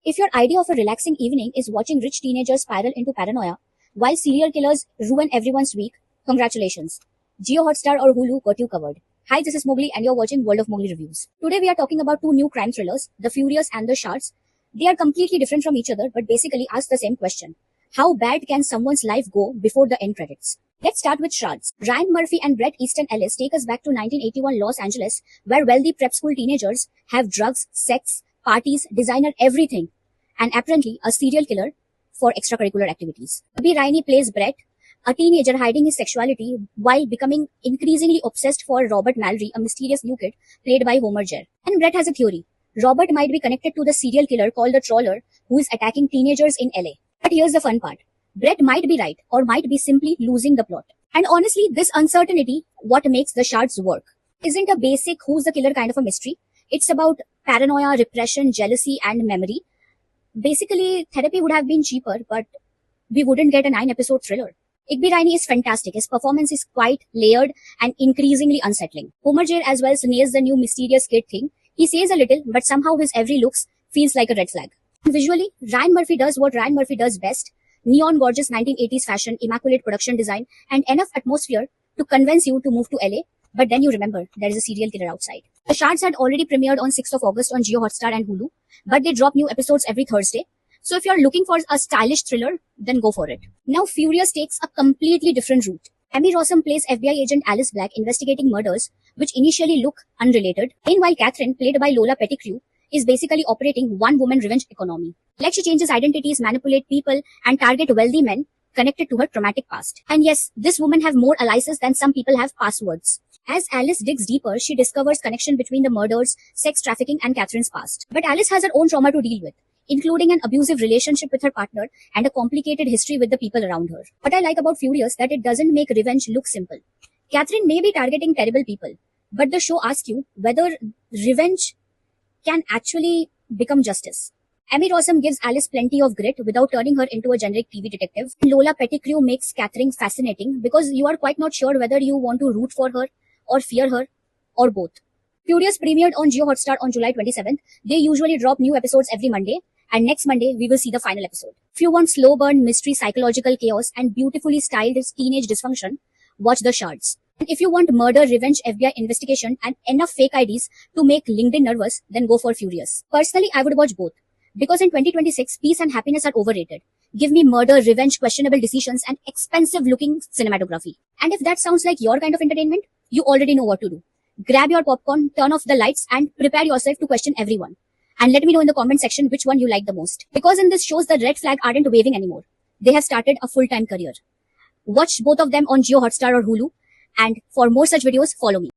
If your idea of a relaxing evening is watching rich teenagers spiral into paranoia while serial killers ruin everyone's week, congratulations. Jio Hotstar or Hulu got you covered. Hi, this is Mowgli and you're watching World of Mowgli Reviews. Today we are talking about two new crime thrillers, The Furious and The Shards. They are completely different from each other but basically ask the same question. How bad can someone's life go before the end credits? Let's start with Shards. Ryan Murphy and Bret Easton Ellis take us back to 1981 Los Angeles, where wealthy prep school teenagers have drugs, sex, parties, designer everything, and apparently a serial killer for extracurricular activities. B. Rainey plays Bret, a teenager hiding his sexuality while becoming increasingly obsessed for Robert Mallory, a mysterious new kid played by Homer Jer. And Bret has a theory. Robert might be connected to the serial killer called the Trawler, who is attacking teenagers in LA. But here's the fun part. Bret might be right or might be simply losing the plot. And honestly, this uncertainty what makes the Shards work. Isn't a basic who's the killer kind of a mystery. It's about paranoia, repression, jealousy, and memory. Basically, therapy would have been cheaper, but we wouldn't get a 9-episode thriller. Igby Rainey is fantastic. His performance is quite layered and increasingly unsettling. Homer Jer as well nails the new mysterious kid thing. He says a little, but somehow his every looks feels like a red flag. Visually, Ryan Murphy does what Ryan Murphy does best. Neon gorgeous 1980s fashion, immaculate production design, and enough atmosphere to convince you to move to LA. But then you remember there is a serial killer outside. The Shards had already premiered on 6th of August on Jio Hotstar and Hulu, but they drop new episodes every Thursday. So if you're looking for a stylish thriller, then go for it. Now Furious takes a completely different route. Emmy Rossum plays FBI agent Alice Black investigating murders which initially look unrelated. Meanwhile, Catherine, played by Lola Pettigrew, is basically operating one-woman revenge economy. Like she changes identities, manipulate people, and target wealthy men connected to her traumatic past. And yes, this woman have more aliases than some people have passwords. As Alice digs deeper, she discovers connection between the murders, sex trafficking, and Catherine's past. But Alice has her own trauma to deal with, including an abusive relationship with her partner and a complicated history with the people around her. What I like about Furious that it doesn't make revenge look simple. Catherine may be targeting terrible people, but the show asks you whether revenge can actually become justice. Emmy Rossum gives Alice plenty of grit without turning her into a generic TV detective. Lola Pettigrew makes Catherine fascinating because you are quite not sure whether you want to root for her or fear her or both. Furious premiered on Jio Hotstar on July 27th. They usually drop new episodes every Monday, and next Monday we will see the final episode. If you want slow burn, mystery, psychological chaos, and beautifully styled teenage dysfunction, watch The Shards. And if you want murder, revenge, FBI investigation, and enough fake IDs to make LinkedIn nervous, then go for Furious. Personally, I would watch both. Because in 2026, peace and happiness are overrated. Give me murder, revenge, questionable decisions, and expensive looking cinematography. And if that sounds like your kind of entertainment, you already know what to do. Grab your popcorn, turn off the lights, and prepare yourself to question everyone. And let me know in the comment section which one you like the most. Because in this shows the red flag aren't waving anymore. They have started a full-time career. Watch both of them on Jio Hotstar or Hulu. And for more such videos, follow me.